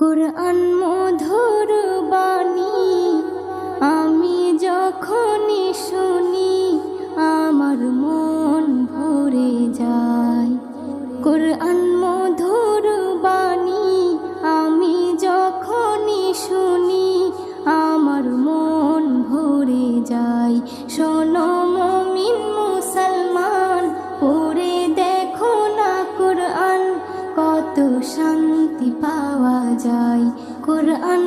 কুরআন মধুর বাণী আমি যখনই শুনি আমার মন ভরে যায়। কুরআন মধুর বাণী আমি যখনই শুনি আমার মন ভরে যায়। শোনো মুমিন মুসলমান, পড়ে দেখো না কুরআন, কত শান্তি পাওয়া যায়। কুরআন